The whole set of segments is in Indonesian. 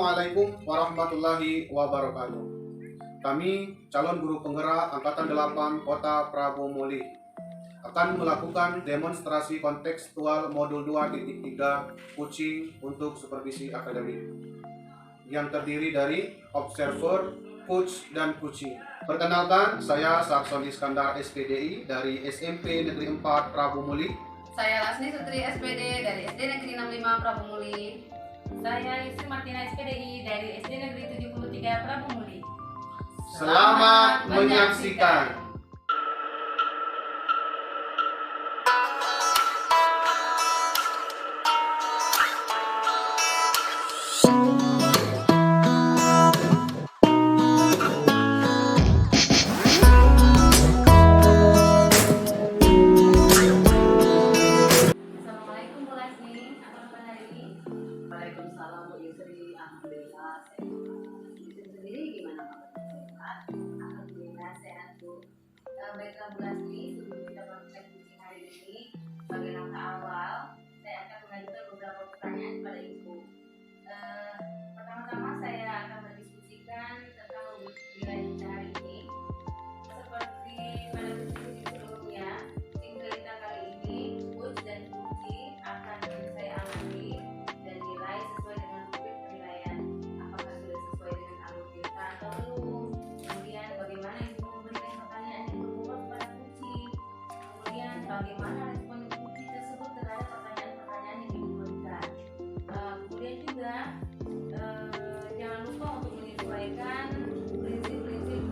Assalamualaikum warahmatullahi wabarakatuh. Kami calon guru penggerak Angkatan 8 Kota Prabu Muli akan melakukan demonstrasi kontekstual modul 2.3 Kucing untuk supervisi akademik yang terdiri dari observer, coach, dan kucing. Perkenalkan, saya Sakson Iskandar SPDI dari SMP Negeri 4 Prabu Muli. Saya Lasni Sutri SPD dari SD Negeri 65 Prabu Muli. Saya Yusri Martina SPDI dari SD Negeri 73 Prabu Muli. Selamat menyaksikan. Assalamualaikum Bu Lasni, apa kabar hari ini? Waalaikumsalam Bu Yusri, alhamdulillah sehat. Yusri sendiri gimana kabarnya? Sehat? Alhamdulillah sehat Bu. Baiklah Bu Lasni, sebelum kita praktek kucing hari ini, sebagai langkah awal, saya akan mengajukan beberapa pertanyaan kepada Ibu. Pertama-tama saya akan mendiskusikan tentang wilayah kita hari ini. Seperti pada diskusi sebelumnya, cerita kali ini, coach dan kunci akan saya amati dan nilai sesuai dengan rubrik penilaian. Apakah sudah sesuai dengan alur kita atau belum? Kemudian bagaimana Ibu memberikan pertanyaan yang berbobot kepada kucing? Kemudian bagaimana respon kunci tersebut terhadap pertanyaan-pertanyaan yang Ibu berikan? Kemudian juga jangan lupa untuk menyesuaikan prinsip-prinsip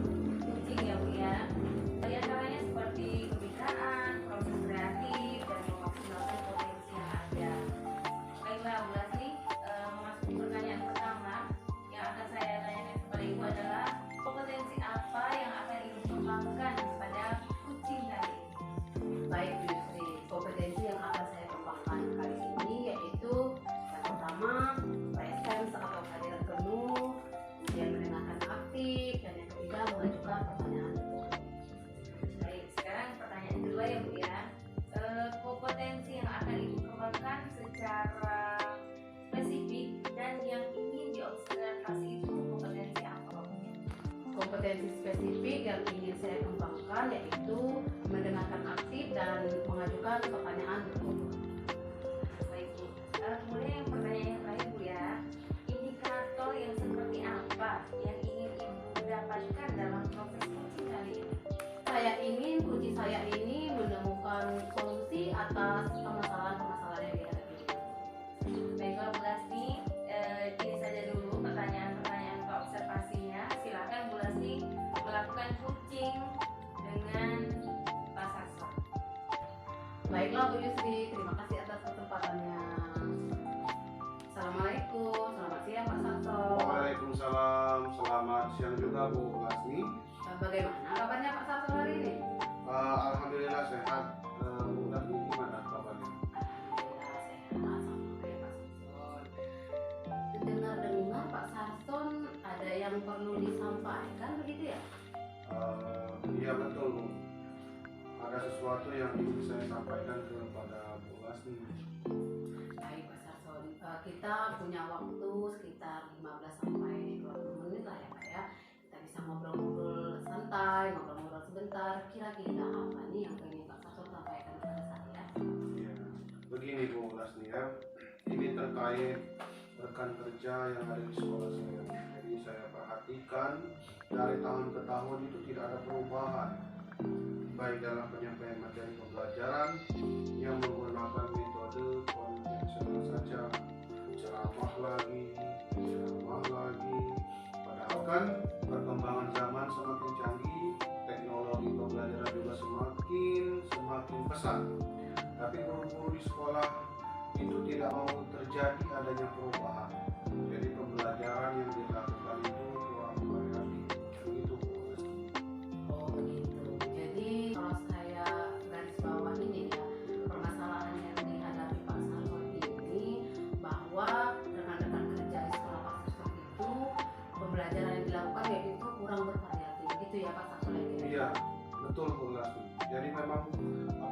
kucing ya Bu ya. Di antaranya seperti kemitraan, proses kreatif, dan memaksimalkan potensi yang ada. Baiklah Bu Lasni, memasuki pertanyaan pertama yang akan saya tanyakan kepada Ibu adalah kompetensi apa yang akan Ibu kembangkan pada kucing kali ini? Baik Bu Yusri, kompetensi yang akan saya kembangkan kali ini yaitu yang pertama presence atau kehadiran penuh, kemudian mendengarkan aktif, dan yang ketiga mengajukan pertanyaan. Baik, sekarang pertanyaan kedua ya Bu ya. Kompetensi yang akan Ibu kembangkan secara spesifik dan yang ingin diobservasi itu kompetensi apa? Kompetensi spesifik yang ingin saya kembangkan yaitu mendengarkan aktif dan mengajukan pertanyaan berbobot. Baik Bu. Kemudian yang pertanyaan yang terakhir Bu ya. Indikator yang seperti apa yang ingin Ibu dapatkan dalam proses kucing kali ini? Saya ingin kunci saya ini menemukan solusi atas permasalahan-permasalahan yang dihadapi. Baiklah Bu Lasni, ini saja dulu pertanyaan-pertanyaan untuk observasinya. Silakan Bu Lasni melakukan kucing dengan Pak Sakson. Baiklah Bu Yusri, terima kasih atas kesempatannya. Assalamualaikum, selamat siang Pak Sakso. Waalaikumsalam, selamat siang juga Bu Lasni. Bagaimana kabarnya Pak Sakso hari ini? Alhamdulillah sehat. Bu Lasni gimana kabarnya? Alhamdulillah sehat sama kayak Pak Sakson. Dengar-dengar Pak Sakson ada yang perlu disampaikan begitu ya? Iya betul Bu. Ada sesuatu yang ingin saya sampaikan kepada Bu Lasni. Baik Pak Sakson, kita punya waktu sekitar 15 sampai 20 menit lah ya Pak ya. Kita bisa ngobrol-ngobrol santai, ngobrol-ngobrol sebentar. Kira-kira apa nih yang pengen Pak Sakson sampaikan kepada saya? Ya, begini Bu Lasni ya. Ini terkait rekan kerja yang ada di sekolah saya. Jadi saya perhatikan dari tahun ke tahun itu tidak ada perubahan, baik dalam penyampaian materi pembelajaran yang menggunakan metode konvensional saja, ceramah lagi. Padahal kan perkembangan zaman semakin canggih, teknologi pembelajaran juga semakin pesat. Tapi guru-guru di sekolah itu tidak mau terjadi adanya perubahan. Jadi pembelajaran yang dilakukan itu kurang variatif. Begitu Bu Lasni. Oh begitu. Jadi kalau saya garis bawah ini ya, permasalahan yang dihadapi Pak Sakson ini bahwa rekan-rekan kerja di sekolah Pak Sakson itu pembelajaran yang dilakukan yaitu kurang bervariatif. Gitu ya Pak Sakson ya? Iya, betul Bu Lasni. Jadi memang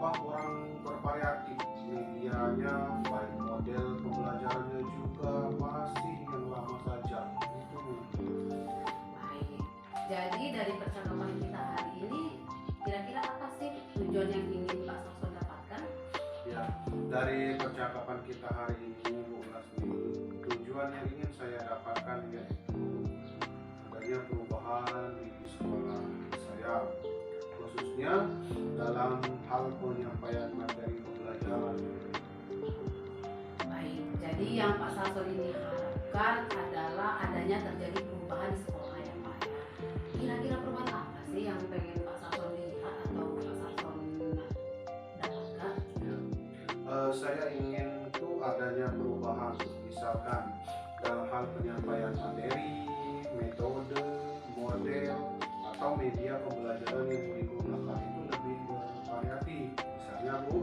kurang bervariatif medianya, baik model pembelajarannya juga masih yang lama saja. dari percakapan kita hari ini Bu Lasmi, tujuan yang ingin saya dapatkan yaitu adanya perubahan di sekolah saya, khususnya dalam hal penyampaian materi pembelajaran. Baik, jadi yang Pak Sarson ini harapkan adalah adanya terjadi perubahan di sekolah ya Pak ya. Kira-kira perubahan apa sih yang pengen Pak Sarson lihat atau Pak Sarson dapatkan? Saya ingin tuh adanya perubahan, misalkan dalam hal penyampaian materi, metode, model, atau media pembelajaran yang digunakan itu lebih bervariatif. Misalnya Bu,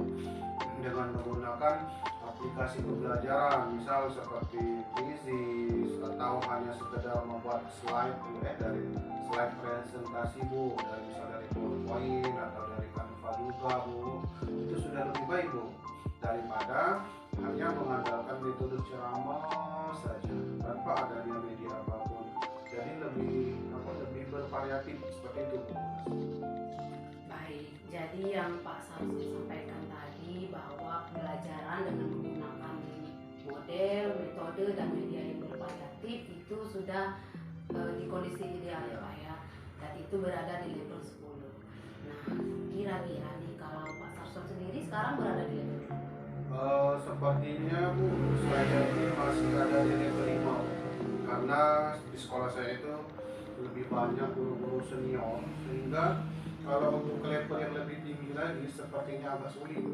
dengan menggunakan aplikasi pembelajaran, misal seperti Quizzes, atau hanya sekedar membuat slide dari slide presentasi Bu, dari misal dari PowerPoint atau dari Canva juga Bu, itu sudah lebih baik Bu, daripada hanya mengandalkan metode ceramah saja tanpa adanya media apapun. Jadi lebih bervariatif seperti itu Bu. Baik, jadi yang Pak Sarson sampaikan tadi bahwa pembelajaran dengan menggunakan model, metode, dan media yang bervariatif itu sudah di kondisi ideal ya Pak ya, dan itu berada di level 10. Nah, kira-kira nih kalau Pak Sarson sendiri sekarang berada di level berapa? Sepertinya Bu, saya ini masih ada di level 5 karena di sekolah saya itu lebih banyak guru-guru senior, sehingga kalau untuk ke level yang lebih tinggi lagi sepertinya agak sulit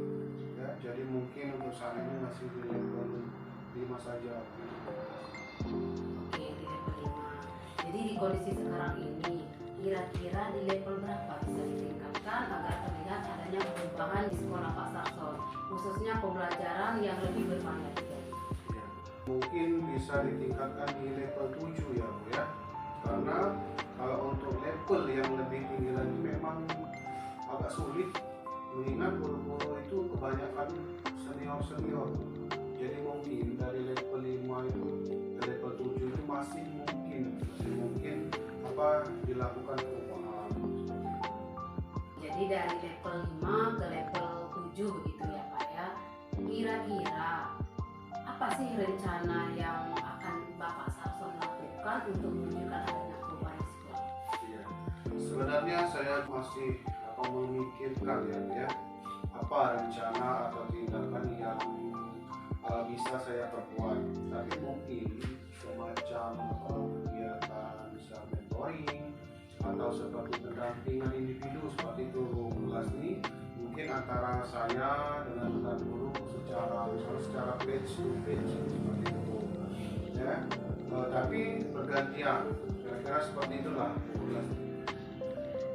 ya. Jadi mungkin untuk saat ini masih di level 5 saja. Oke, di level 5. Jadi di kondisi sekarang ini kira-kira di level berapa bisa ditingkatkan agar terlihat adanya perubahan di sekolah Pak Sarson, khususnya pembelajaran yang lebih bervariatif? Ya. Mungkin bisa ditingkatkan di level 7 ya Bu ya. Karena kalau untuk level yang lebih tinggi lagi memang agak sulit, mengingat guru-guru itu kebanyakan senior-senior. Jadi mungkin dari level 5 itu ke level 7 itu masih mungkin dilakukan perubahan. Jadi dari level 5 ke level 7 begitu ya Pak ya. Kira-kira apa sih rencana yang akan Bapak Sarson lakukan untuk menunjukkan adanya perubahan di sekolah? Iya. Sebenarnya saya masih memikirkan ya apa rencana atau tindakan yang bisa saya perbuat. Tapi mungkin semacam kegiatan misal mentoring atau seperti pendampingan individu seperti itu kelas ini, mungkin antara saya dengan guru secara page to page seperti itu ya. Tapi bergantian, kira-kira seperti itulah kelas.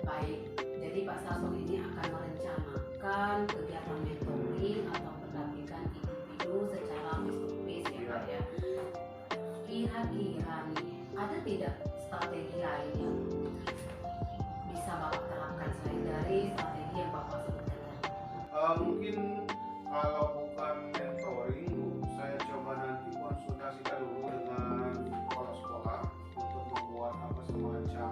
Baik, jadi Pak Sarson ini akan merencanakan kegiatan mentoring atau pendampingan individu secara face to face ya Pak ya. Kira-kira nih, ada tidak strategi lain yang bisa Bapak terapkan selain dari strategi yang Bapak sebutkan tadi? Mungkin kalau bukan mentoring Bu, saya coba nanti konsultasikan dulu dengan kepala sekolah untuk membuat semacam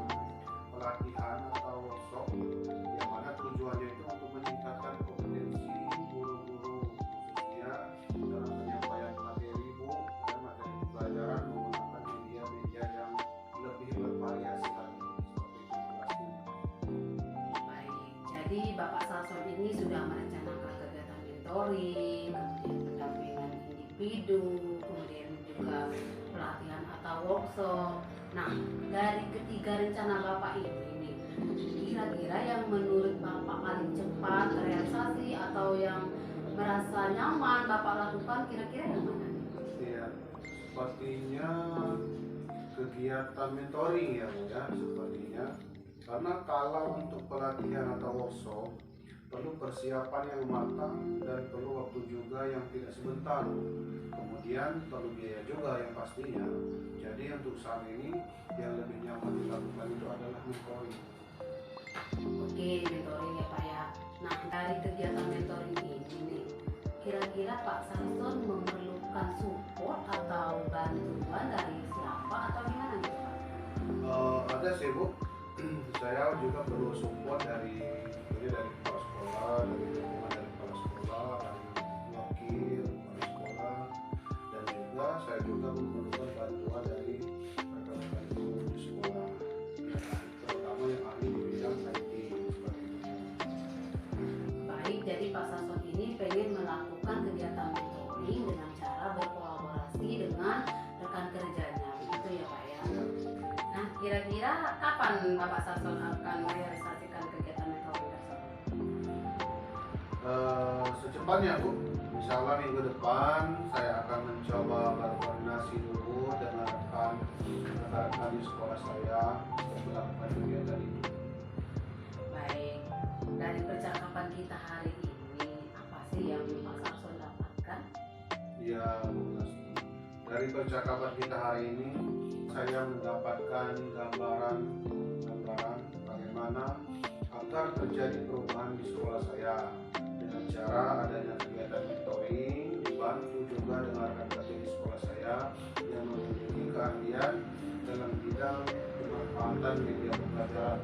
pelatihan atau workshop yang mana tujuannya itu untuk meningkatkan kompetensi guru-guru, khususnya dalam penyampaian materi Bu, dan materi pembelajaran menggunakan media-media yang lebih bervariasi lagi seperti itu kelasnya. Baik, jadi Bapak Sarson ini sudah merencanakan kegiatan mentoring, kemudian pendampingan individu, kemudian juga pelatihan atau workshop. Nah, dari ketiga rencana Bapak ini nih, kira-kira yang menurut Bapak paling cepat terrealisasi atau yang merasa nyaman Bapak lakukan kira-kira yang mana? Iya, sepertinya kegiatan mentoring ya Bu ya, sepertinya. Karena kalau untuk pelatihan atau workshop perlu persiapan yang matang dan perlu waktu juga yang tidak sebentar. Kemudian perlu biaya juga yang pastinya. Jadi untuk saat ini yang lebih nyaman dilakukan itu adalah mentoring. Oke, mentoring ya Pak ya. Nah, dari kegiatan mentoring ini nih, kira-kira Pak Sarson memerlukan support atau bantuan dari siapa atau gimana nih Pak? Ada sih Bu, saya juga perlu support dari kepala sekolah, dari dukungan dari kepala sekolah, dari wakil depannya Bu, insya Allah minggu depan saya akan mencoba berkoordinasi dulu dengan rekan-rekan di sekolah saya untuk melakukan kegiatan ini. Baik, dari percakapan kita hari ini, apa sih yang Pak Samson dapatkan? Ya Bu Lasti, dari percakapan kita hari ini saya mendapatkan gambaran bagaimana agar terjadi perubahan di sekolah saya dengan cara adanya kegiatan mentoring, dibantu juga dengan rekan-rekan di sekolah saya yang memiliki keahlian dalam bidang pemanfaatan media pembelajaran.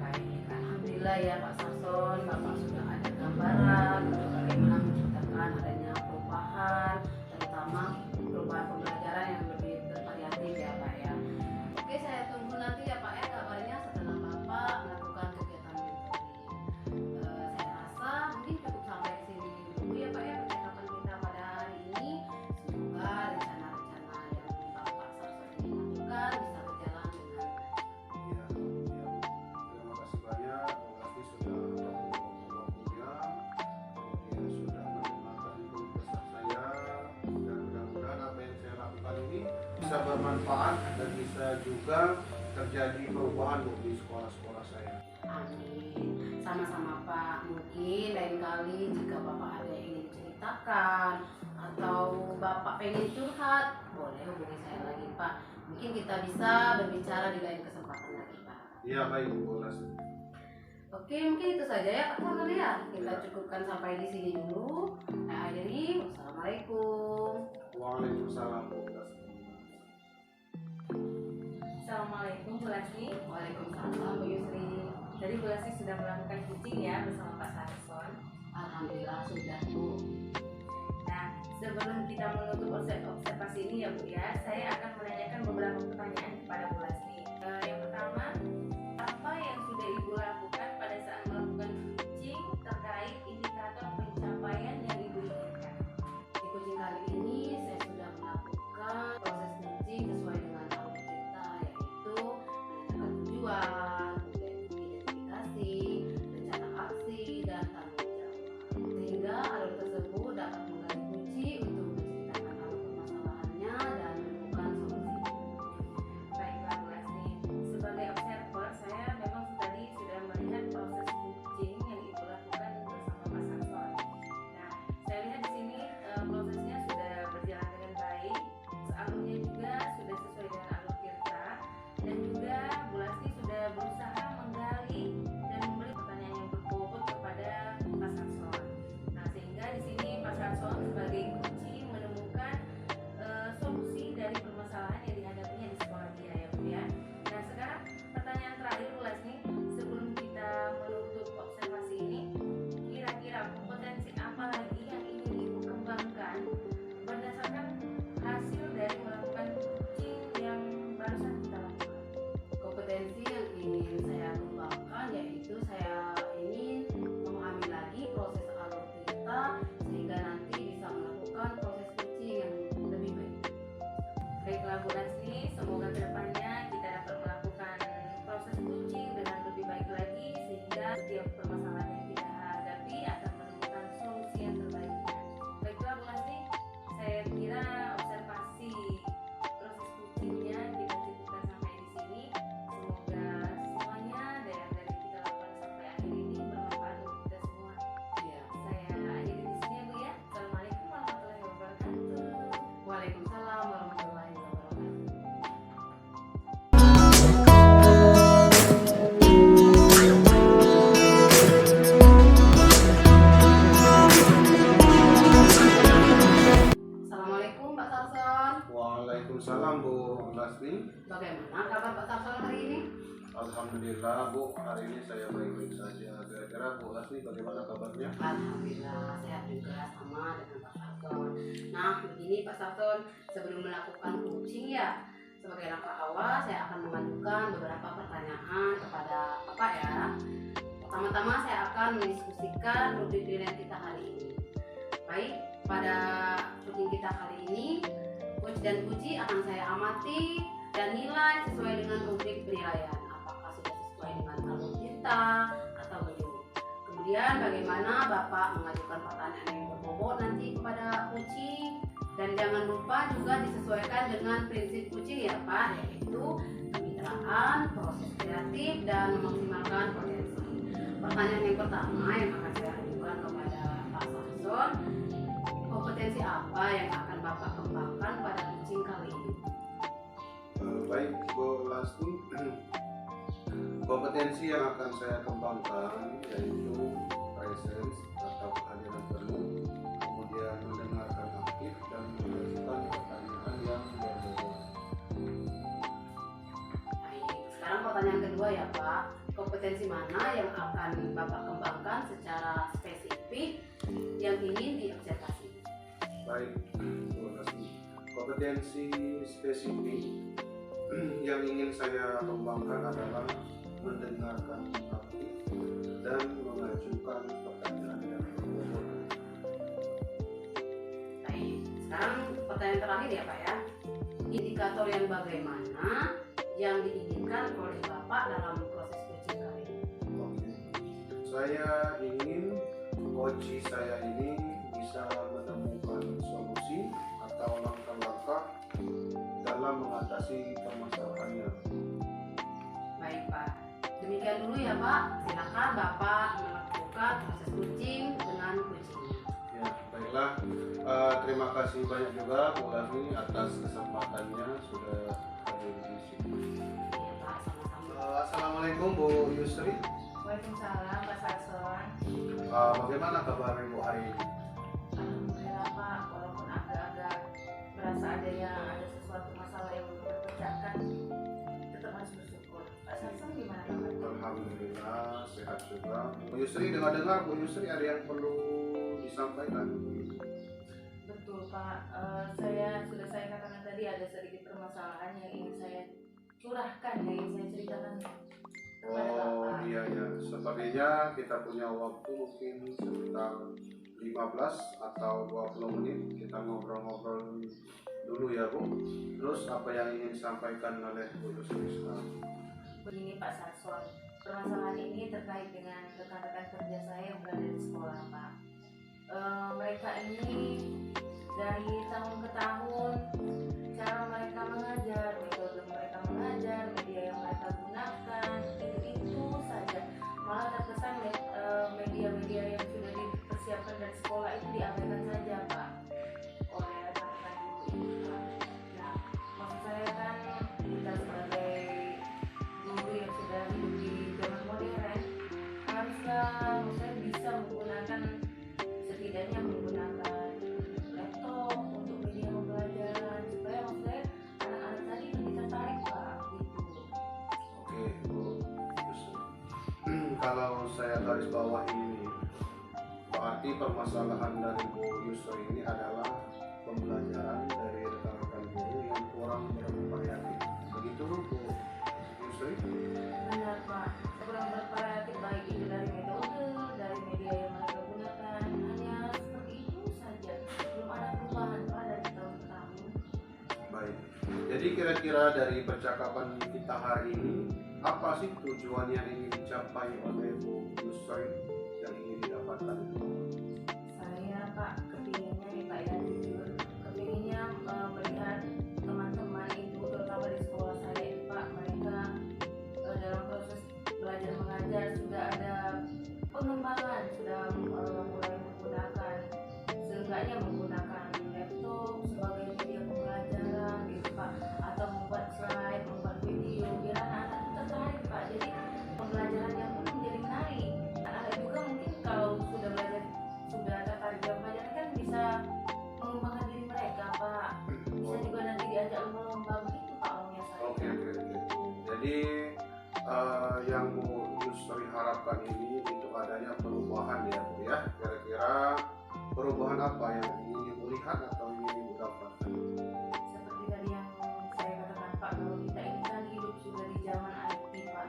Baik, alhamdulillah ya Pak Samson, Bapak sudah ada gambaran untuk bagaimana menciptakan adanya perubahan, terutama perubahan pembelajaran yang lebih bervariatif ya Pak ya. Oke, saya tunggu nanti ya Pak ya kabarnya setelah Bapak melakukan kegiatan mentoring. Saya rasa mungkin cukup sampai di sini dulu ya Pak ya percakapan kita pada hari ini. Semoga rencana-rencana yang Bapak Samson ini lakukan bisa berjalan dengan Ya, terima kasih banyak Bu Lasti sudah waktunya, kemudian sudah mendengarkan keluh kesah saya, dan mudah-mudahan apa yang saya lakukan ini bisa bermanfaat dan bisa juga terjadi perubahan Bu di sekolah-sekolah saya. Amin. Sama-sama Pak. Mungkin lain kali jika Bapak ada yang ingin ceritakan atau Bapak pengen curhat, boleh hubungi saya lagi Pak. Mungkin kita bisa berbicara di lain kesempatan lagi Pak. Iya baik Bu Lasti. Oke, mungkin itu saja ya Pak Samson ya. Kita cukupkan sampai di sini dulu. Saya akhiri. Wassalamualaikum. Waalaikumsalam Bu Lasti. Assalamualaikum Bu Lasti. Waalaikumsalam Bu Yusri. Tadi Bu Lasti sudah melakukan coaching ya bersama Pak Samson. Alhamdulillah sudah Bu. Nah, sebelum kita menutup observasi ini ya Bu ya, saya akan menanyakan beberapa pertanyaan kepada Bu Lasti. Yang pertama, apa yang sudah Ibu lakukan pada saat melakukan coaching terkait indikator pencapaian yang Ibu inginkan? Di coaching kali ini saya sudah melakukan proses coaching sesuai dengan alur kita, yaitu menentukan tujuan, kemudian identifikasi, rencana aksi, dan tanggung jawab. Sehingga alur tersebut dapat menggali kunci untuk menceritakan alur permasalahannya dan menemukan solusi. Baiklah Bu Lasti, sebagai observer saya memang tadi sudah melihat proses coaching yang Ibu lakukan bersama Pak Samson. Nah, saya lihat di sini prosesnya sudah berjalan dengan baik, alurnya juga sudah sesuai dengan alur Tirta, dan juga Bu Lasti sudah berusaha menggali dan memberi pertanyaan yang berbobot kepada Pak Samson. Nah, sehingga di sini Pak Samson sebagai kunci menemukan solusi dari permasalahan yang dihadapinya di sekolah dia ya Bu ya. Nah, sekarang pertanyaan terakhir Bu Lasti, sebelum kita menutup observasi ini, kira-kira kompetensi apa lagi yang ingin Ibu kembangkan berdasarkan hasil dari melakukan coaching yang barusan kita lakukan? Kompetensi yang ingin saya kembangkan yaitu saya ingin memahami lagi proses alur kita sehingga nanti bisa melakukan proses coaching yang lebih baik. Baiklah Bu Lasti, semoga kedepannya kita dapat melakukan proses coaching dengan lebih baik lagi sehingga setiap permasalahan yang kita hadapi akan menemukan solusi yang terbaiknya. Baiklah Bu Lasti, saya kira observasi proses coachingnya kita cukupkan sampai di sini. Semoga semuanya dari kita lakukan sampai akhir ini bermanfaat untuk kita semua. Iya. Saya akhiri di sini ya Bu ya. Assalamualaikum warahmatullahi wabarakatuh. Waalaikumsalam warahmatullahi wabarakatuh. Assalamualaikum Pak Samson. Waalaikumsalam Bu Lasti. Bagaimana kabar Pak Samson hari ini? Alhamdulillah Bu, hari ini saya baik-baik saja. Kira-kira Bu Lasti bagaimana kabarnya? Alhamdulillah sehat juga sama dengan Pak Samson. Nah begini Pak Samson, sebelum melakukan coaching ya, sebagai langkah awal saya akan mengajukan beberapa pertanyaan kepada Bapak ya. Pertama-tama saya akan mendiskusikan rubrik penilaian kita hari ini. Baik, pada coaching kita kali ini, coach dan puji akan saya amati dan nilai sesuai dengan rubrik penilaian. Apakah sudah sesuai dengan alur kita atau belum. Kemudian bagaimana Bapak mengajukan pertanyaan yang berbobot nanti kepada coaching, dan jangan lupa juga disesuaikan dengan prinsip coaching ya Pak, yaitu kemitraan, proses kreatif, dan memaksimalkan potensi. Pertanyaan yang pertama yang akan saya ajukan kepada Pak Samson, kompetensi apa yang akan Bapak kembangkan pada coaching kali ini? Baik Bu Lasti, kompetensi yang akan saya kembangkan yaitu presence atau kehadiran penuh, kemudian mendengarkan aktif dan mengajukan pertanyaan yang berbobot. Baik, sekarang pertanyaan kedua ya Pak, kompetensi mana yang akan Bapak kembangkan secara spesifik yang ingin diobservasi? Baik Bu Lasti, kompetensi spesifik yang ingin saya kembangkan adalah mendengarkan aktif dan mengajukan pertanyaan yang berbobot. Baik, sekarang pertanyaan terakhir ya Pak ya. Indikator yang bagaimana yang diinginkan oleh Bapak dalam proses coaching kali ini? Oke. Saya ingin coach saya ini bisa menemukan solusi atau langkah-langkah dalam mengatasi permasalahannya. Baik Pak, demikian dulu ya Pak. Silakan Bapak melakukan proses coaching dengan coachingnya. Ya, baiklah. Terima kasih banyak juga Bu Lasmi atas kesempatannya sudah hadir di sini. Ya Pak, sama-sama. Assalamualaikum Bu Yusri. Waalaikumsalam Pak Samson. Bagaimana kabar Ibu hari ini? Alhamdulillah Pak, walaupun agak-agak merasa ada sesuatu masalah yang belum terpecahkan, tetap harus bersyukur. Pak Samson gimana kabarnya? Alhamdulillah sehat juga. Bu Yusri, dengar-dengar Bu Yusri ada yang perlu disampaikan. Betul Pak, sudah saya katakan tadi ada sedikit permasalahan yang ingin saya curahkan, yang ingin saya ceritakan kepada Oh Bapak. iya ya, sepertinya kita punya waktu mungkin sekitar 15 atau 20 menit kita ngobrol-ngobrol dulu ya Bu. Terus apa yang ingin disampaikan oleh Bu Yusri sekarang? Begini Pak Samson, permasalahan ini terkait dengan rekan-rekan kerja saya yang berada di sekolah Pak. Mereka ini dari tahun ke tahun, cara mereka mengajar, metode mereka mengajar, media yang mereka gunakan, itu saja. Malah terkesan media-media yang sudah dipersiapkan dari sekolah itu diabaikan saja Pak oleh rekan-rekan guru ini Pak. Nah, maksud saya kan kita sebagai guru yang sudah hidup di zaman modern haruslah saya bisa menggunakan, setidaknya menggunakan laptop untuk media pembelajaran supaya maksudnya anak-anak tadi lebih tertarik Pak gitu. Oke Bu Yusri. Kalau saya garis bawah ini berarti permasalahan dari Bu Yusri ini adalah pembelajaran dari rekan-rekan guru yang kurang bervariatif. Begitu Bu Yusri? Benar Pak, kurang bervariatif baik itu dari metode, dari media yang mereka gunakan, hanya seperti itu saja, belum ada perubahan Pak dari tahun ke tahun. Baik. Jadi kira-kira dari percakapan kita hari ini apa sih tujuan yang ingin dicapai oleh Bu Yusri yang ingin didapatkan? Saya Pak kepinginnya nih Pak ya, jujur kepinginnya melihat teman-teman ibu terutama di sekolah saya ini Pak, mereka dalam proses belajar mengajar sudah ada pengembangan, sudah mulai menggunakan, seenggaknya menggunakan laptop sebagai media pembelajaran gitu Pak, atau membuat slide, membuat video biar anak-anak itu tertarik Pak, jadi pembelajarannya pun menjadi menarik. Anak-anak juga mungkin kalau sudah belajar, sudah tertarik dalam pelajaran kan bisa mengembangkan diri mereka Pak, bisa juga nanti diajak lomba-lomba begitu Pak maunya saya. Oke. Jadi yang Bu Yusri harapkan ini itu adanya perubahan ya Bu ya. Kira-kira perubahan apa yang ingin Ibu lihat atau ingin Ibu dapatkan? Seperti tadi yang saya katakan Pak, kalau kita ini kan hidup sudah di zaman IT Pak,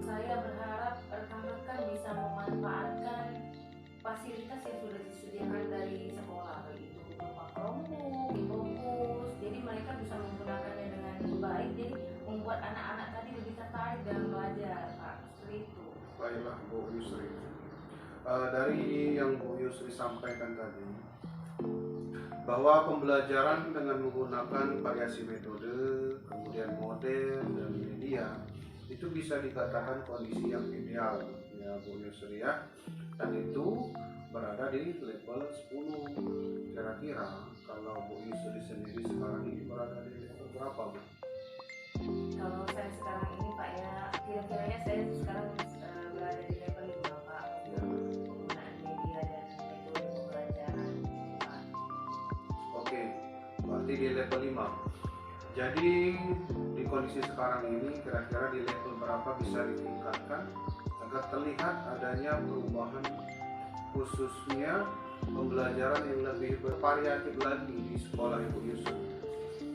saya berharap rekan-rekan bisa memanfaatkan fasilitas yang sudah disediakan dari sekolah, baik itu berupa Chromebook, fokus, jadi mereka bisa menggunakannya dengan baik, jadi membuat anak-anak tadi lebih tertarik dalam belajar Pak, seperti itu. Baiklah Bu Yusri. Dari yang Bu Yusri sampaikan tadi, bahwa pembelajaran dengan menggunakan variasi metode, kemudian model dan media itu bisa dikatakan kondisi yang ideal ya Bu Yusri ya, dan itu berada di level 10. Kira-kira kalau Bu Yusri sendiri sekarang ini berada di level berapa Bu? Kalau saya sekarang ini Pak ya, kira-kiranya saya sekarang berada di level 5 Pak, Ya. penggunaan media dan metode pembelajaran Pak. Oke, berarti di level 5. Jadi di kondisi sekarang ini kira-kira di level berapa bisa ditingkatkan agar terlihat adanya perubahan, khususnya pembelajaran yang lebih bervariatif lagi di sekolah Ibu Yusuf?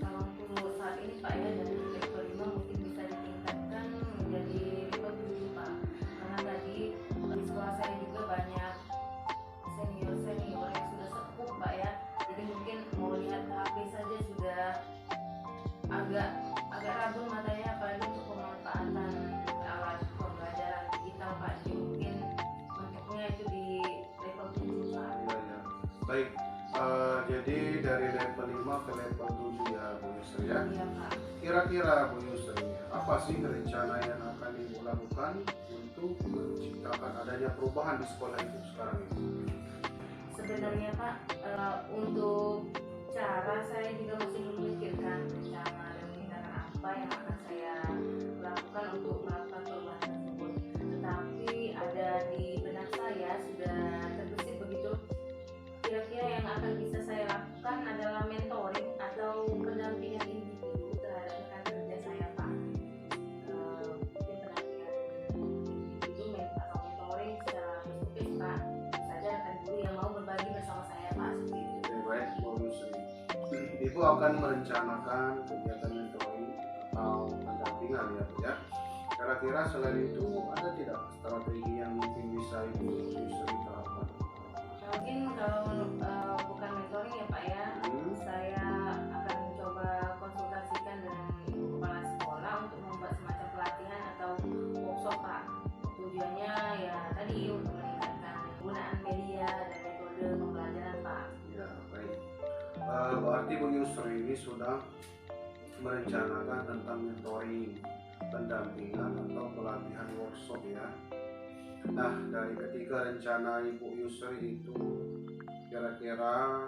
Kalau untuk saat ini Pak ya, dari level 5 mungkin bisa ditingkatkan menjadi level 7 Pak, karena tadi di sekolah saya juga banyak senior-senior yang sudah sepuh Pak ya, jadi mungkin mau lihat HP saja sudah agak rabun matanya, apalagi untuk pemanfaatan alat pembelajaran digital Pak. Jadi mungkin menurutnya itu di level 7 Pak. Ya. Baik, jadi dari level 5 ke level 7 ya Bu Yusri ya. Iya Pak. Kira-kira Bu Yusri, apa sih rencana yang akan Ibu lakukan untuk menciptakan adanya perubahan di sekolah itu sekarang ini? Sebenarnya Pak, untuk cara saya juga masih memikirkan rencana dan tindakan apa yang akan saya lakukan untuk melakukan perubahan tersebut. Tetapi ada di benak saya sudah terbesit begitu. Kira-kira yang akan bisa saya lakukan adalah mentoring atau pendampingan individu terhadap rekan kerja saya Pak. Mungkin pendampingan individu atau mentoring secara face-to-face Pak. Saja rekan guru yang mau berbagi bersama saya Pak, seperti itu. Oke, baik Bu Yusri. Ibu akan merencanakan kegiatan mentoring atau pendampingan ya Bu ya. Kira-kira selain itu ada tidak strategi yang mungkin bisa Ibu Yusri terapkan? Mungkin kalau bukan mentoring ya Pak ya, saya akan mencoba konsultasikan dengan ibu kepala sekolah untuk membuat semacam pelatihan atau workshop Pak. Tujuannya ya tadi untuk meningkatkan penggunaan media dan metode pembelajaran Pak. Ya, baik. Berarti Bu Yusri ini sudah merencanakan tentang mentoring, pendampingan atau pelatihan workshop ya. Nah, dari ketiga rencana Ibu Yusri itu, kira-kira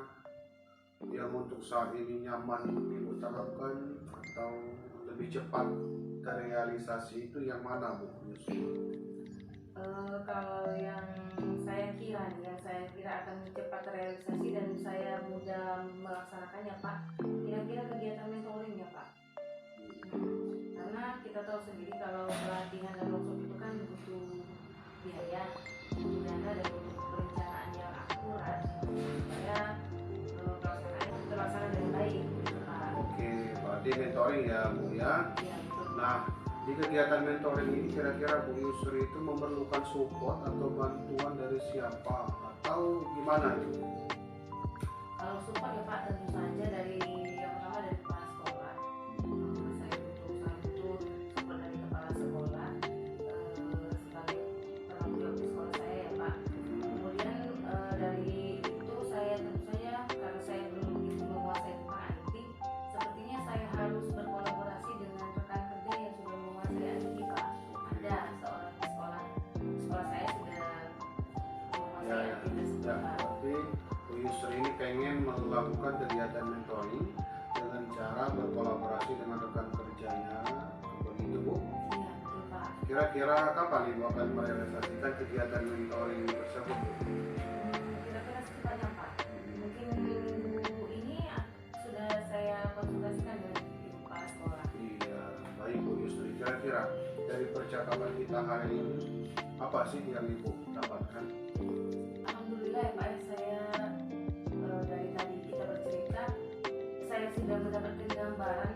yang untuk saat ini nyaman Ibu terapkan atau lebih cepat terrealisasi itu yang mana Bu Yusri? Kalau yang saya kira akan cepat terrealisasi dan saya mudah melaksanakannya Pak, kira-kira kegiatan mentoring ya Pak. Karena kita tahu sendiri kalau pelatihan dan workshop itu kan butuh biaya, butuh dana dan butuh perencanaan yang akurat supaya pelaksanaan terlaksana dengan baik gitu Pak. Oke, berarti mentoring ya Bu ya. Ya, betul. Nah, di kegiatan mentoring ini kira-kira Bu Yusri itu memerlukan support atau bantuan dari siapa atau gimana itu? Kalau support ya Pak, tentu saja dari yang pertama dari kepala sekolah. Saya butuh support dari kepala sekolah sebagai penanggung jawab di sekolah saya ya Pak. Kemudian dari itu saya tentu saja karena saya belum begitu menguasai tentang IT, sepertinya saya harus berkolaborasi dengan rekan kerja yang sudah menguasai IT Pak. Ada seorang di sekolah saya sudah menguasai IT tersebut Ya, Pak. berarti Bu Yusri ini pengen melakukan kegiatan mentoring dengan cara berkolaborasi dengan rekan kerjanya, begitu Bu. Iya betul Pak. Kira-kira kapan Ibu akan merealisasikan kegiatan mentoring tersebut Bu? Kira-kira secepatnya Pak. Mungkin minggu ini sudah saya konsultasikan dengan ibu kepala sekolah. Iya, baik Bu Yusri. Kira-kira dari percakapan kita hari ini, apa sih yang Ibu dapatkan? Alhamdulillah ya Pak, saya dari tadi kita bercerita, saya sudah mendapatkan gambaran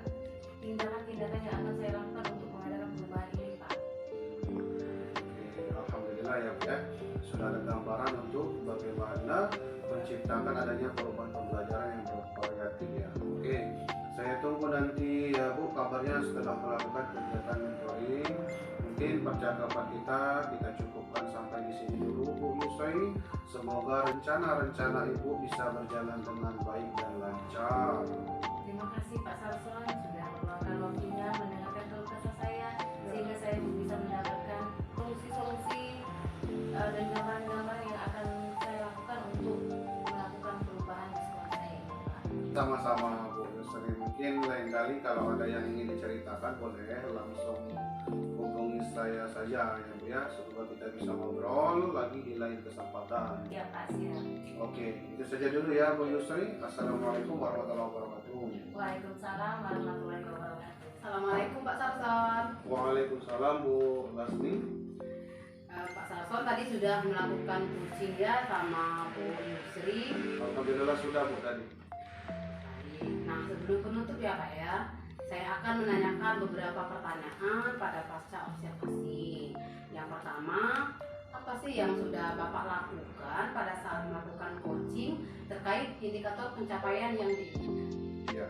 tindakan-tindakan yang akan saya lakukan untuk mengadakan perubahan ini Pak. Oke, alhamdulillah ya Bu ya. Sudah ada gambaran untuk bagaimana menciptakan adanya perubahan pembelajaran yang bervariatif ya. Oke, saya tunggu nanti ya Bu kabarnya setelah melakukan kegiatan mentoring. Mungkin percakapan kita cukupkan sampai di sini dulu Bu Yusri. Semoga rencana-rencana Ibu bisa berjalan dengan baik dan lancar. Terima kasih Pak Sarson sudah meluangkan waktunya mendengarkan keluh kesah saya sehingga saya bisa mendapatkan solusi-solusi dan gambaran-gambaran yang akan saya lakukan untuk melakukan perubahan di sekolah saya ini, Pak. Sama-sama Bu Yusri. Mungkin lain kali kalau ada yang ingin diceritakan boleh langsung hubungi saya saja ya Bu ya. Semoga kita bisa ngobrol lagi di lain kesempatan. Ya Pak, siap. Oke, itu saja dulu ya Bu Yusri. Assalamualaikum warahmatullahi wabarakatuh. Waalaikumsalam warahmatullahi wabarakatuh. Assalamualaikum Pak Sarson. Waalaikumsalam Bu Lasmi. Pak Sarson tadi sudah melakukan coaching ya sama Bu Yusri. Alhamdulillah sudah Bu tadi. Nah, sebelum penutup ya Pak ya, saya akan menanyakan beberapa pertanyaan pada pasca observasi. Yang pertama, apa sih yang sudah Bapak lakukan pada saat melakukan coaching terkait indikator pencapaian yang diinginkan? Ya,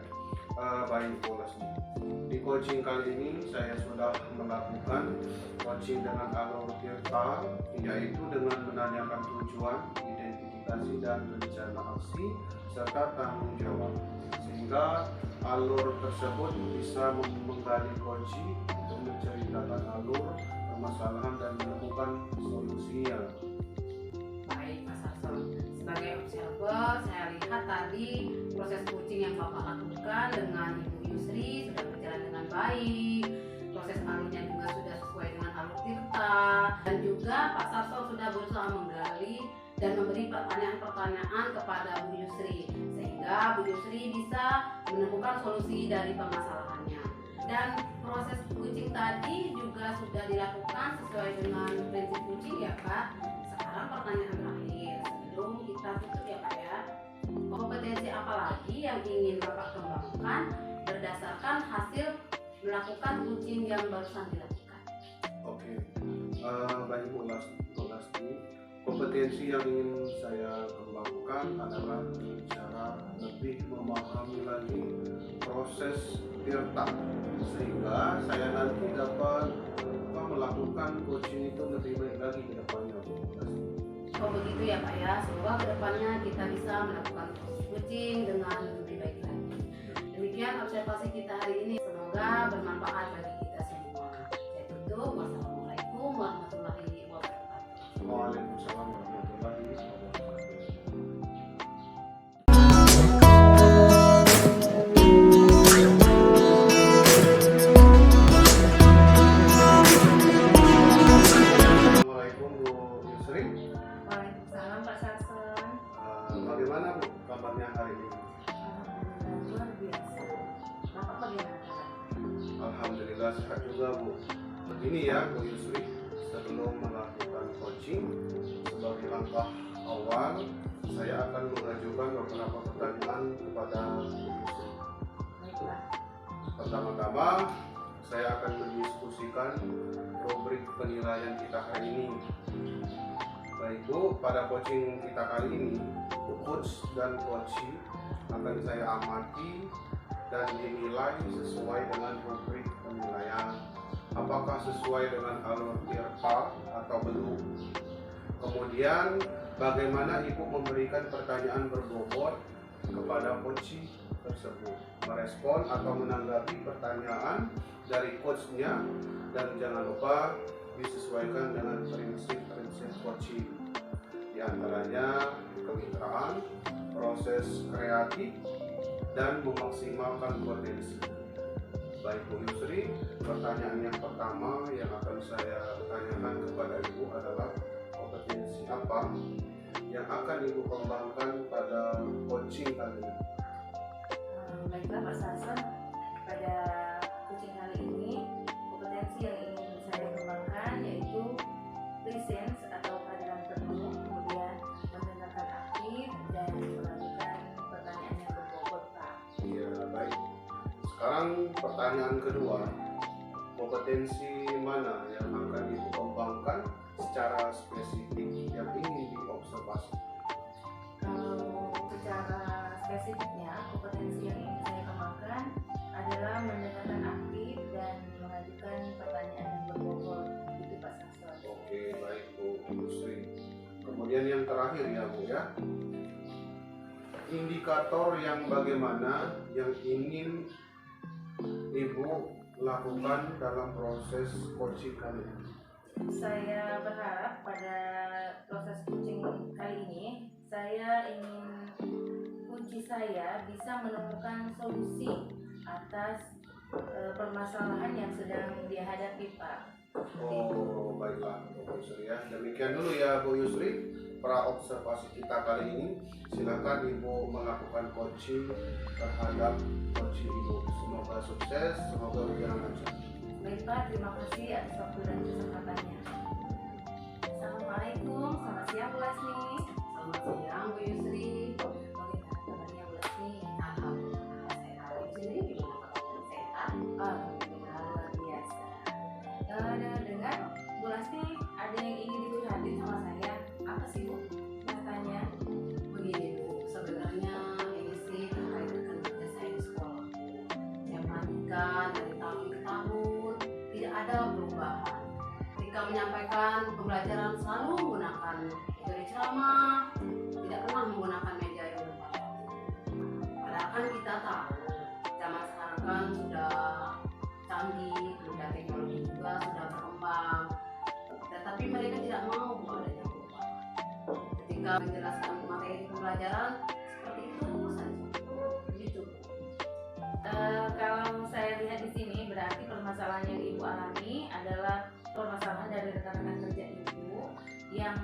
baik Bu Lasmi. Di coaching kali ini saya sudah melakukan coaching dengan alur virtual, yaitu dengan menanyakan tujuan, identifikasi dan rencana aksi serta tanggung jawab, sehingga alur tersebut bisa menggali kunci untuk menceritakan alur permasalahan dan menemukan solusinya. Baik Pak Sarson, sebagai observer saya lihat tadi proses coaching yang Bapak lakukan dengan Ibu Yusri sudah berjalan dengan baik, proses alurnya juga sudah sesuai dengan alur Tirta, dan juga Pak Sarson sudah berusaha menggali dan memberi pertanyaan-pertanyaan kepada Bu Yusri sehingga Bu Yusri bisa menemukan solusi dari permasalahannya. Dan proses coaching tadi juga sudah dilakukan sesuai dengan prinsip coaching ya Pak. Sekarang pertanyaan terakhir sebelum kita tutup ya Pak ya. Kompetensi apa lagi yang ingin Bapak kembangkan berdasarkan hasil melakukan coaching yang barusan dilakukan? Oke, baik Bu Lasmi. Kompetensi yang ingin saya kembangkan adalah dengan cara lebih memahami lagi proses tirta, sehingga saya nanti dapat melakukan coaching itu lebih baik lagi ke depannya Bu Lasmi. Oh begitu ya Pak ya, semoga kedepannya kita bisa melakukan proses coaching dengan lebih baik lagi. Demikian observasi kita hari ini, semoga bermanfaat bagi kita semua. Saya tutup, wassalamualaikum warahmatullahi wabarakatuh. Waalaikumsalam warahmatullahi wabarakatuh. Assalamualaikum Bu Yusri. Waalaikumsalam Pak Sarson. Bagaimana Bu kabarnya hari ini? Alhamdulillah luar biasa. Bapak bagaimana? Alhamdulillah sehat juga Bu. Begini ya Bu Yusri, sebelum melakukan coaching, sebagai langkah awal saya akan mengajukan beberapa pertanyaan kepada Bu Yusri. Baiklah. Pertama-tama saya akan mendiskusikan rubrik penilaian kita hari ini. Baik Bu, pada coaching kita kali ini, coach dan coachee akan saya amati dan dinilai sesuai dengan rubrik penilaian. Apakah sesuai dengan alur tirta atau belum? Kemudian bagaimana Ibu memberikan pertanyaan berbobot kepada coachee tersebut, merespon atau menanggapi pertanyaan dari coachnya, dan jangan lupa disesuaikan dengan prinsip-prinsip coaching, di antaranya kemitraan, proses kreatif, dan memaksimalkan potensi. Baik Bu Yusri, pertanyaan yang pertama yang akan saya tanyakan kepada Ibu adalah kompetensi apa yang akan Ibu kembangkan pada coaching kali ini? Baiklah Pak Sarson, pada coaching kali ini kompetensi yang ingin saya kembangkan yaitu presence atau kehadiran penuh, kemudian mendengarkan aktif dan melakukan pertanyaan yang berbobot Pak. Iya, baik. Sekarang pertanyaan kedua, kompetensi mana yang akan Ibu kembangkan secara spesifik yang ingin diobservasi? Kalau secara spesifiknya, kompetensi yang ingin saya kembangkan adalah mendengarkan aktif dan mengajukan pertanyaan yang berbobot. Itu Pak Sarson. Oke, baik Bu Yusri. Kemudian Kemudian yang terakhir ya Bu ya, indikator yang bagaimana yang ingin Ibu lakukan dalam proses coaching kalian. Saya berharap pada proses coaching kali ini saya ingin kunci saya bisa menemukan solusi atas permasalahan yang sedang dihadapi Pak. Oh baiklah Bu Yusri ya. Demikian dulu ya Bu Yusri pra observasi kita kali ini. Silakan Ibu melakukan coaching terhadap coaching Ibu. Semoga sukses, semoga berjalan lancar. Baik Pak, terima kasih atas waktu dan kesempatannya. Assalamualaikum, selamat siang Bu Lasmi. Selamat siang Bu Yusri. Bagaimana kabarnya Bu Lasmi? Alhamdulillah sehat. Bu Yusri gimana kabarnya, sehat? Alhamdulillah luar biasa. Dengar Bu Lasmi ada yang ingin dicurhatin sama saya. Apa sih Bu? Katanya. Begini Bu, sebenarnya ini sih terkait dengan kerja saya di sekolah. Saya perhatikan dari tahun ke tahun tidak ada perubahan. Ketika menyampaikan pembelajaran selalu menggunakan materi ceramah, tidak pernah menggunakan media yang berbayar. Padahal kan kita tahu zaman sekarang kan sudah canggih, kemudian teknologi juga sudah berkembang. Tetapi mereka tidak mau adanya perubahan. Ketika menjelaskan materi pembelajaran seperti itu saja. Begitu. Kalau saya lihat di sini berarti permasalahan yang Ibu alami adalah permasalahan dari rekan-rekan kerja Ibu yang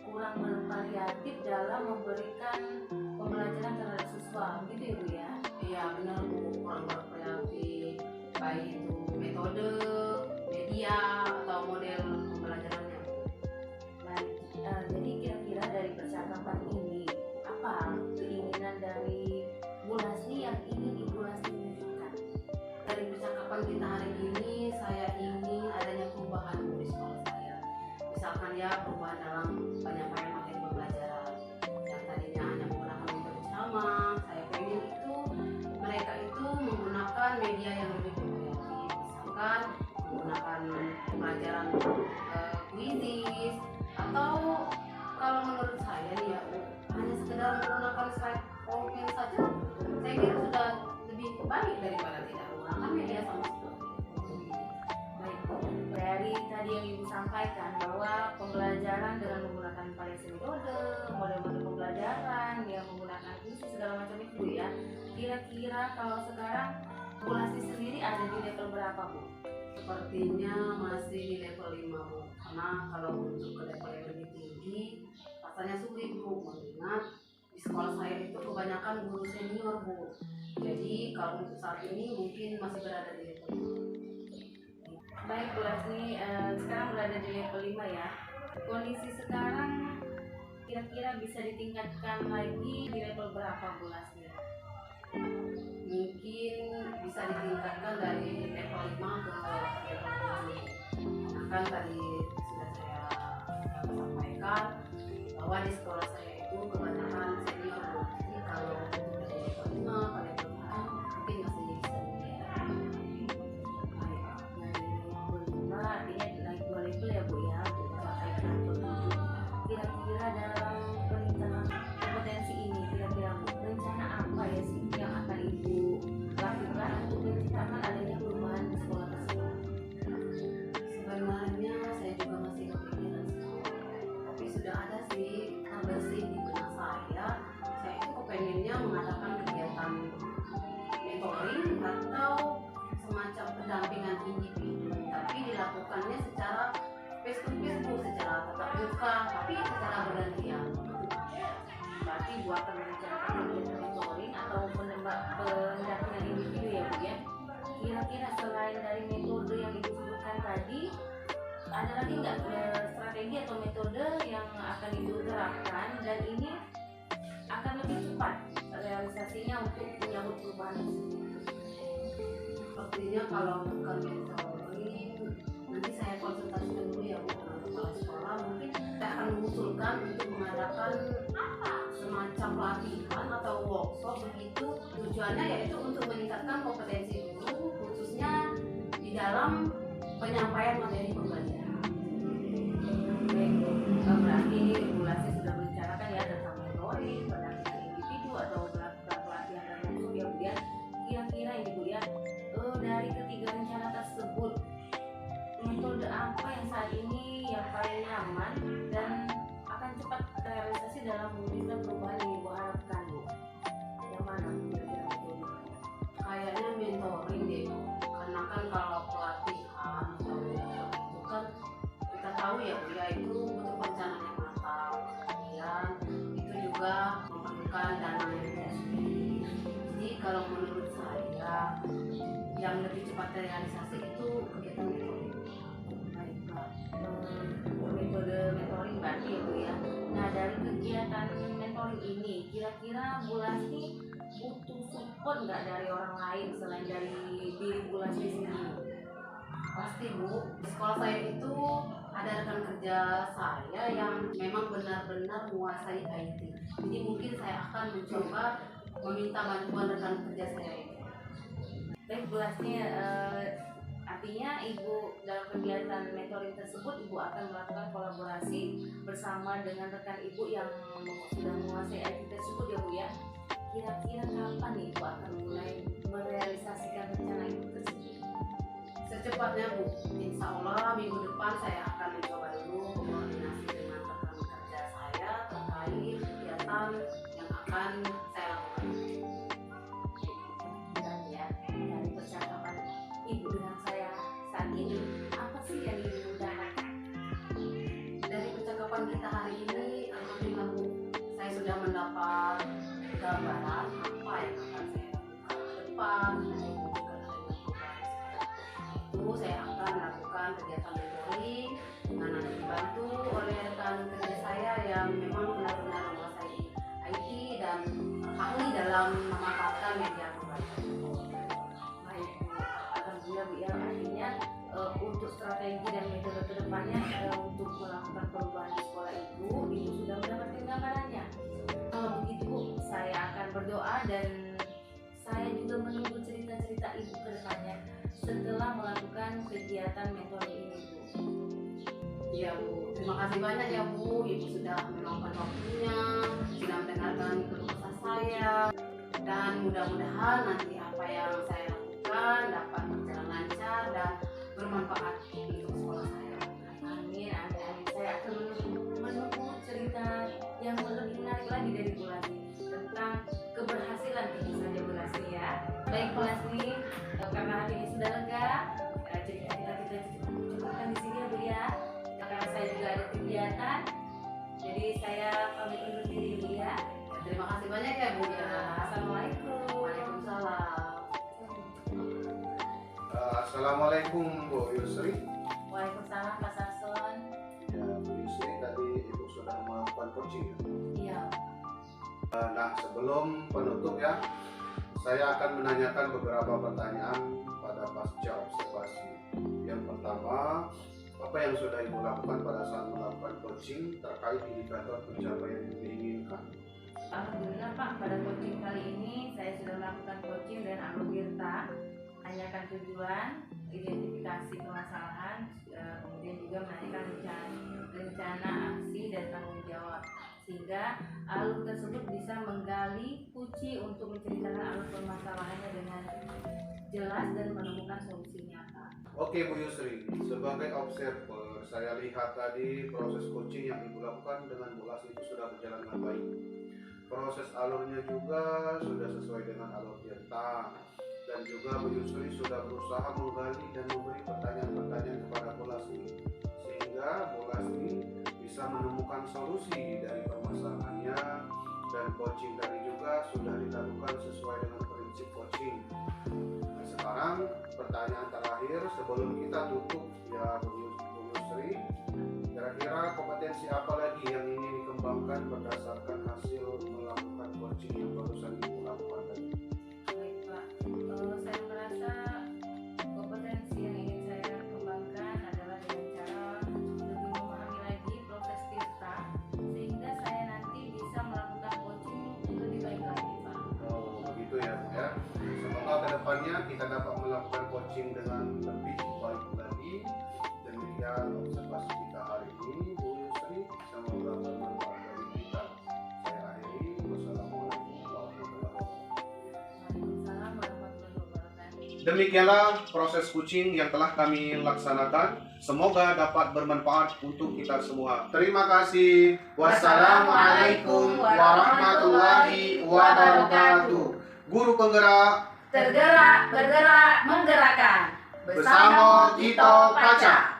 kurang bervariatif dalam memberikan pembelajaran terhadap siswa, gitu ya Bu ya? Iya benar Bu, kurang bervariatif, baik itu metode, media atau model pembelajarannya. Baik, jadi kira-kira dari percakapan ini apa keinginan dari Bu Lasmi yang ingin Ibu Lasmi tunjukkan? Dari percakapan kita hari ini, saya ingin adanya perubahan di sekolah saya. Misalkan ya perubahan dalam penyampaian materi pembelajaran. Yang tadinya hanya menggunakan metode ceramah, saya pengen itu mereka itu menggunakan media yang lebih bervariatif. Misalkan menggunakan pembelajaran kuisis atau kalau menurut saya nih ya Bu, hanya sekedar menggunakan slide PowerPoint saja, saya kira sudah lebih baik daripada tidak menggunakan media sama sekali. Baik, dari tadi yang Ibu sampaikan bahwa pembelajaran dengan menggunakan variasi metode, model-model pembelajaran yang menggunakan kuis segala macam itu Bu ya. Kira-kira kalau sekarang Bu Lasmi sendiri ada di level berapa Bu? Sepertinya masih di level 5 Bu, karena kalau untuk ke level yang lebih tinggi rasanya sulit Bu, mengingat di sekolah saya itu kebanyakan guru senior Bu. Jadi kalau untuk saat ini mungkin masih berada di level 5. Baik Bu Lasmi, sekarang berada di level 5 ya. Kondisi sekarang kira-kira bisa ditingkatkan lagi di level berapa Bu Lasmi? Mungkin bisa ditingkatkan dari level 5 ke level 7. Karena kan tadi sudah saya sampaikan bahwa di sekolah saya itu kebanyakan senior Bu. Jadi kalau dari level 5 ke level 7 mungkin masih bisa Baik, dari level 5 artinya naik 2 level ya Bu ya, untuk mencapai ke level 7. Kira-kira dalam peningkatan kompetensi ini, kira-kira Bu, rencana apa ya sih yang akan Ibu lakukan untuk menciptakan adanya perubahan di sekolah tersebut? Sebenarnya saya juga masih kepikiran sih, tapi sudah ada sih terbersih di benak saya. Saya itu kepengennya mengadakan kegiatan mentoring atau semacam pendampingan individu, tapi dilakukannya secara face to face Bu, secara tatap muka, tapi secara bergantian. Berarti Bu akan merencanakan kegiatan mentoring atau pendampingan individu ya Bu ya. Kira-kira selain dari metode yang Ibu sebutkan tadi, ada lagi nggak strategi atau metode yang akan Ibu terapkan dan ini akan lebih cepat realisasinya untuk menyambut perubahan tersebut? Sepertinya kalau bukan mentoring, nanti saya konsultasikan dulu ya Bu dengan kepala sekolah. Mungkin saya akan mengusulkan untuk mengadakan semacam pelatihan atau workshop begitu. Tujuannya yaitu untuk meningkatkan kompetensi guru, khususnya di dalam penyampaian materi pembelajaran. Baik, berarti Bu Lasmi ya Bu ya, itu butuh perencanaan yang matang. Kemudian itu juga memerlukan dana yang sendiri. Jadi kalau menurut saya yang lebih cepat terrealisasi itu kegiatan mentoring. Baiklah, metode mentoring berarti ya Bu ya. Nah, dari kegiatan mentoring ini kira-kira Bu Lasti butuh support nggak dari orang lain selain dari diri Bu Lasti sendiri? Pasti Bu, di sekolah saya itu ada rekan kerja saya yang memang benar-benar menguasai IT. Jadi mungkin saya akan mencoba meminta bantuan rekan kerja saya ini. Baik Bu Lasti, artinya Ibu dalam kegiatan mentoring tersebut Ibu akan melakukan kolaborasi bersama dengan rekan Ibu yang sudah menguasai IT tersebut ya Bu ya. Kira-kira kapan nih Ibu akan mulai merealisasikan rencana Ibu tersebut? Secepatnya Bu, insya Allah minggu depan saya akan mencoba dulu koordinasi dengan rekan kerja saya terkait kegiatan yang akan saya lakukan. Dan ya, dari percakapan Ibu dengan saya saat ini, apa sih yang Ibu dapatkan? Dari percakapan kita hari ini, alhamdulillah Bu, saya sudah mendapat gambaran apa yang akan saya lakukan ke depan. Itu saya akan melakukan kegiatan mentoring dengan nanti dibantu oleh rekan kerja saya yang memang benar-benar menguasai IT dan ahli dalam memanfaatkan media berbasis. Baik Bu, alhamdulillah Bu ya, artinya untuk strategi dan metode kedepannya untuk melakukan perubahan di sekolah Ibu sudah mendapatkan gambarannya. Kalau begitu Bu, saya akan berdoa dan saya juga menunggu cerita-cerita Ibu ke depannya setelah melakukan kegiatan mentoring ini Bu. Iya Bu, terima kasih banyak ya Bu, Ibu sudah meluangkan waktunya, sudah mendengarkan keluh kesah saya, dan mudah-mudahan nanti apa yang saya lakukan dapat berjalan lancar dan bermanfaat untuk sekolah saya. Amin, amin, amin. Saya akan menunggu cerita yang lebih menarik lagi dari Bu Lasti tentang keberhasilan tentu saja Bu Lasti ya. Baik Bu Lasti, karena hatinya sudah lega, cerita kita cukupkan di sini ya Bu ya. Karena saya juga ada kegiatan, jadi saya pamit undur diri Bu ya. Terima kasih banyak ya Bu ya. Assalamualaikum. Waalaikumsalam. Assalamualaikum Bu Yusri. Waalaikumsalam Pak Sarson. Ya, Bu Yusri tadi Ibu sudah melakukan coaching. Iya. Nah, sebelum penutup ya, saya akan menanyakan beberapa pertanyaan pada pasca observasi. Yang pertama, apa yang sudah Ibu lakukan pada saat melakukan coaching terkait indikator pencapaian yang diinginkan? Alhamdulillah Pak, pada coaching kali ini saya sudah melakukan coaching dan Algotirta, tanyakan tujuan, identifikasi permasalahan, kemudian juga menanyakan rencana aksi dan tanggung jawab, sehingga alur tersebut bisa menggali kunci untuk menceritakan alur permasalahannya dengan jelas dan menemukan solusi nyata. Oke Bu Yusri, sebagai observer, saya lihat tadi proses coaching yang Ibu lakukan dengan Bu Lasti itu sudah berjalan dengan baik. Proses alurnya juga sudah sesuai dengan alur Tirta, dan juga Bu Yusri sudah berusaha menggali dan memberi pertanyaan-pertanyaan kepada Bu Lasti, sehingga Bu Lasti bisa menemukan solusi dari permasalahannya, dan coaching tadi juga sudah dilakukan sesuai dengan prinsip coaching. Nah, sekarang pertanyaan terakhir sebelum kita tutup ya Bu Yusri, kira-kira kompetensi apa lagi yang ingin dikembangkan berdasarkan hasil melakukan coaching yang barusan Ibu lakukan tadi? Baik Pak, saya merasa kompetensi yang ingin saya kembangkan adalah dengan cara lebih memahami lagi proses Tirta, sehingga saya nanti bisa melakukan coaching lebih baik lagi Pak. Oh begitu ya Bu ya. Semoga kedepannya kita dapat melakukan coaching dengan lebih baik lagi. Demikian observasi kita hari ini Bu Yusri, semoga bermanfaat bagi kita. Saya akhiri. Wassalamualaikum warahmatullahi wabarakatuh. Waalaikumsalam warahmatullahi wabarakatuh. Demikianlah proses coaching yang telah kami laksanakan. Semoga dapat bermanfaat untuk kita semua. Terima kasih. Wassalamualaikum warahmatullahi wabarakatuh. Guru penggerak Tergerak, bergerak, menggerakkan. bersama Tito Paca.